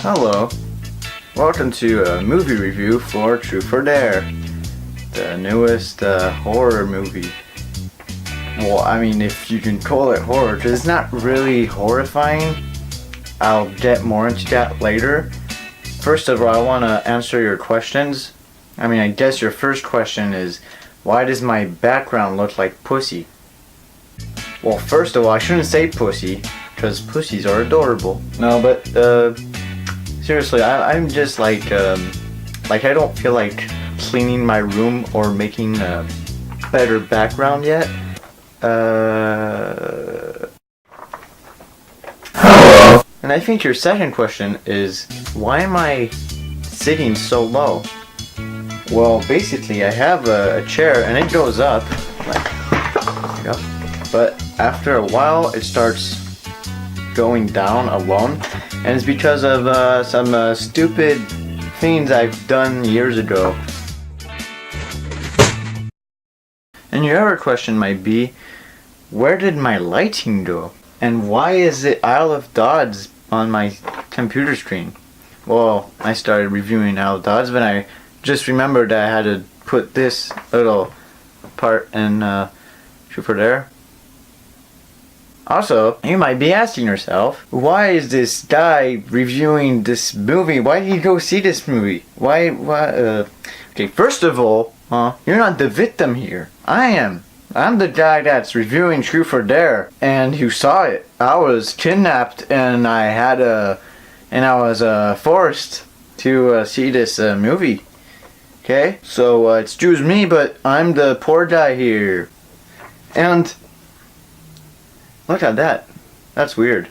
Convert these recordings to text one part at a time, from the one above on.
Hello, welcome to a movie review for Truth or Dare, the newest horror movie. Well, I mean, if you can call it horror, because it's not really horrifying. I'll get more into that later. First of all, I want to answer your questions. I mean, I guess your first question is, why does my background look like pussy? Well, first of all, I shouldn't say pussy, because pussies are adorable. No, but, seriously, I'm just like I don't feel like cleaning my room or making a better background yet. Hello. And I think your second question is, why am I sitting so low? Well, basically, I have a chair and it goes up, like, there you go. But after a while, it starts going down alone, and it's because of some stupid things I've done years ago. And your other question might be, where did my lighting go? And why is it Isle of Dodds on my computer screen? Well, I started reviewing Isle of Dodds, but I just remembered that I had to put this little part in Truth or Dare. Also, you might be asking yourself, why is this guy reviewing this movie? Why did he go see this movie? Why okay, first of all, you're not the victim here. I am. I'm the guy that's reviewing Truth or Dare, and who saw it. I was kidnapped, and I was forced to see this movie. Okay? So, excuse me, but I'm the poor guy here. And look at that. That's weird.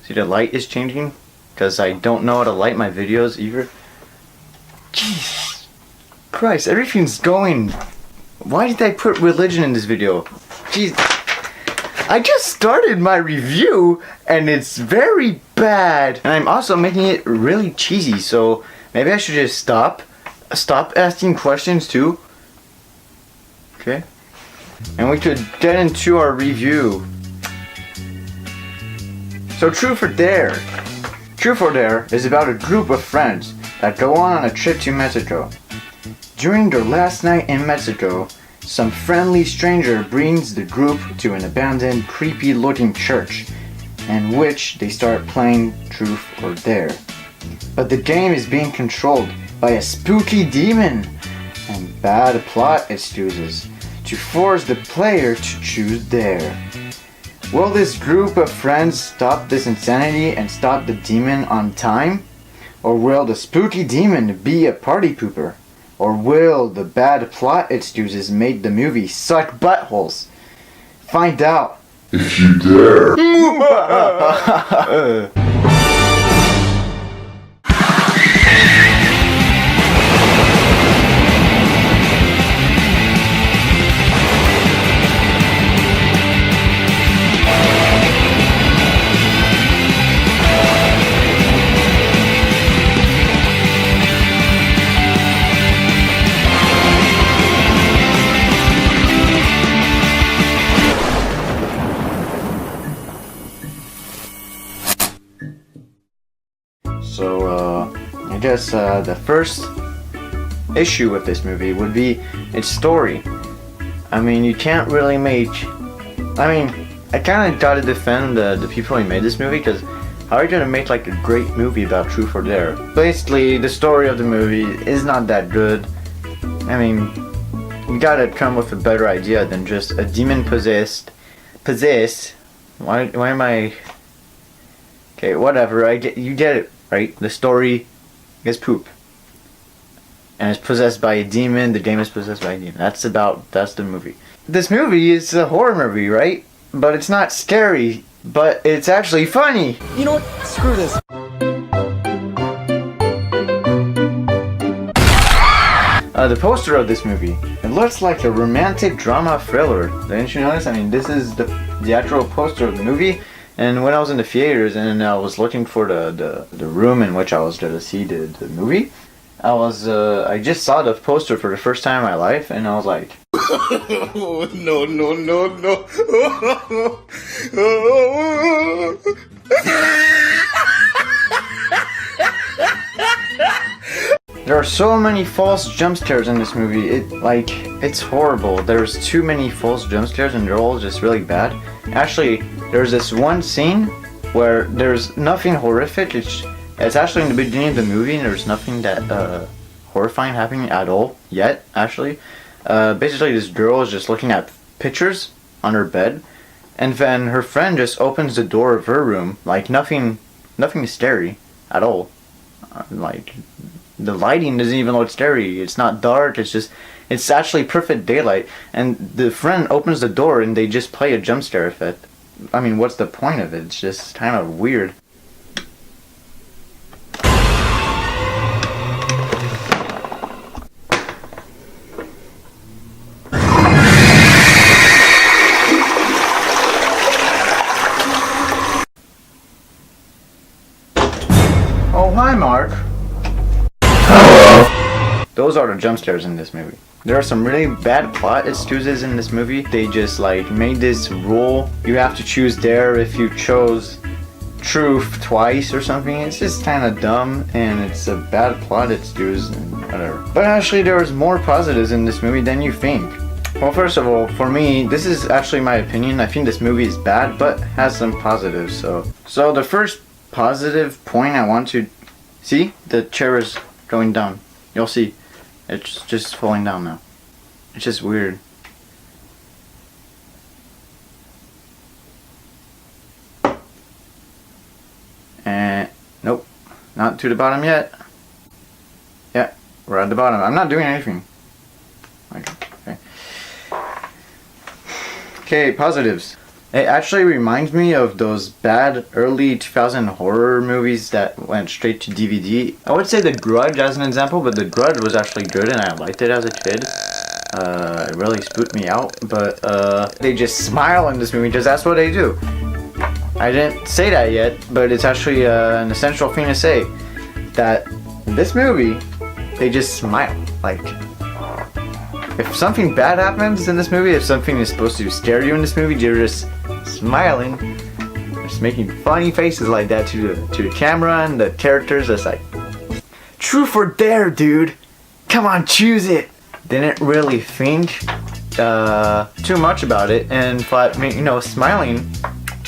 See, the light is changing? Because I don't know how to light my videos either. Jesus Christ, everything's going... Why did I put religion in this video? Jeez. I just started my review and it's very bad. And I'm also making it really cheesy, so maybe I should just stop asking questions too. Okay? And we could get into our review. So Truth or Dare. Truth or Dare is about a group of friends that go on a trip to Mexico. During their last night in Mexico, some friendly stranger brings the group to an abandoned, creepy-looking church, in which they start playing Truth or Dare. But the game is being controlled by a spooky demon, and bad plot excuses to force the player to choose Dare. Will this group of friends stop this insanity and stop the demon on time? Or will the spooky demon be a party pooper? Or will the bad plot excuses make the movie suck buttholes? Find out if you dare. So, I guess the first issue with this movie would be its story. I mean, you can't really make... I mean, I kind of gotta defend the people who made this movie, because how are you gonna make like a great movie about Truth or Dare? Basically, the story of the movie is not that good. I mean, you gotta come with a better idea than just a demon possessed... Why am I... Okay, whatever, you get it. Right? The story is poop. And it's possessed by a demon, the game is possessed by a demon. That's the movie. This movie is a horror movie, right? But it's not scary, but it's actually funny. You know what? Screw this. The poster of this movie, it looks like a romantic drama thriller. Didn't you notice? I mean, this is the actual poster of the movie. And when I was in the theaters and I was looking for the room in which I was going to see the movie, I just saw the poster for the first time in my life, and I was like, Oh, no, no, no, no. There are so many false jump scares in this movie. It's horrible. There's too many false jump scares and they're all just really bad. Actually, there's this one scene where there's nothing horrific. It's actually in the beginning of the movie and there's nothing that horrifying happening at all yet, actually. Basically, this girl is just looking at pictures on her bed, and then her friend just opens the door of her room, like nothing scary at all. Like, the lighting doesn't even look scary. It's not dark. It's actually perfect daylight. And the friend opens the door and they just play a jump scare effect. I mean, what's the point of it? It's just kind of weird. Oh, hi, Mark. Hello. Those are the jump scares in this movie. There are some really bad plot excuses in this movie. They just made this rule. You have to choose dare if you chose truth twice or something. It's just kind of dumb and it's a bad plot excuse and whatever. But actually there's more positives in this movie than you think. Well, first of all, for me, this is actually my opinion. I think this movie is bad but has some positives. So the first positive point I want to see, the chair is going down. You'll see. It's just falling down now. It's just weird. And nope, not to the bottom yet. Yeah, we're at the bottom. I'm not doing anything. Okay, positives. It actually reminds me of those bad early 2000 horror movies that went straight to DVD. I would say The Grudge as an example, but The Grudge was actually good and I liked it as a kid. It really spooked me out, but they just smile in this movie because that's what they do. I didn't say that yet, but it's actually an essential thing to say. That in this movie, they just smile. Like, if something bad happens in this movie, if something is supposed to scare you in this movie, you're just smiling, just making funny faces like that to the camera and the characters. It's like, truth or dare, dude? Come on, choose it. Didn't really think too much about it and thought, smiling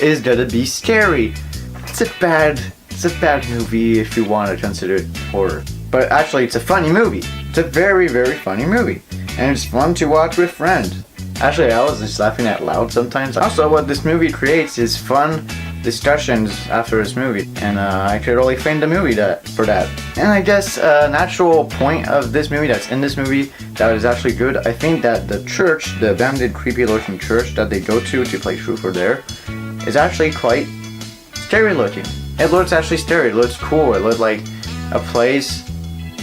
is gonna be scary. It's a bad movie if you want to consider it horror. But actually, it's a funny movie. It's a very, very funny movie. And it's fun to watch with friends. Actually, I was just laughing out loud sometimes. Also, what this movie creates is fun discussions after this movie. And I could really thank the movie for that. And I guess an actual point of this movie that's in this movie that is actually good, I think that the church, the abandoned, creepy looking church that they go to play Truth or Dare, is actually quite scary looking. It looks actually scary. It looks cool. It looks like a place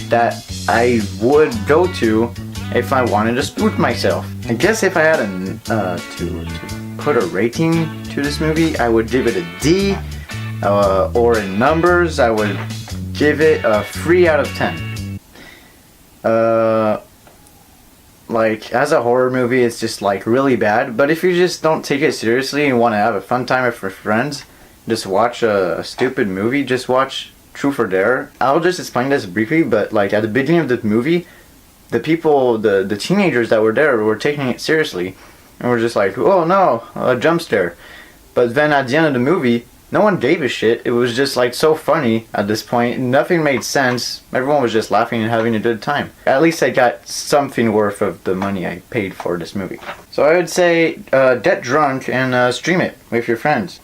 that I would go to if I wanted to spook myself. I guess if I had to put a rating to this movie, I would give it a D, or in numbers, I would give it a 3 out of 10. As a horror movie, it's just really bad, but if you just don't take it seriously and want to have a fun time with your friends, just watch a stupid movie, just watch Truth or Dare. I'll just explain this briefly, but at the beginning of the movie, the people, the teenagers that were there were taking it seriously. And were just like, oh no, a jump scare. But then at the end of the movie, no one gave a shit. It was just so funny at this point. Nothing made sense. Everyone was just laughing and having a good time. At least I got something worth of the money I paid for this movie. So I would say get drunk and stream it with your friends.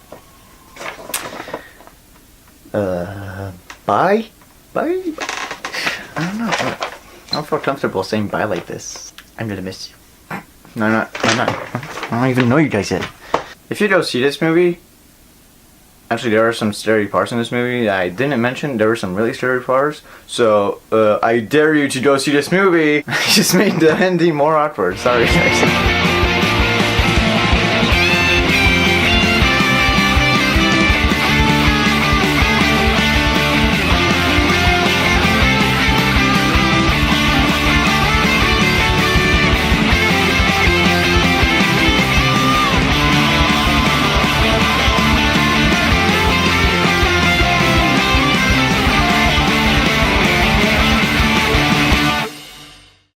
Bye? Bye? I don't know. I don't feel comfortable saying bye like this. I'm gonna miss you. No, I'm not. I don't even know you guys yet. If you go see this movie, actually there are some scary parts in this movie that I didn't mention. There were some really scary parts. So, I dare you to go see this movie. I just made the ending more awkward. Sorry guys.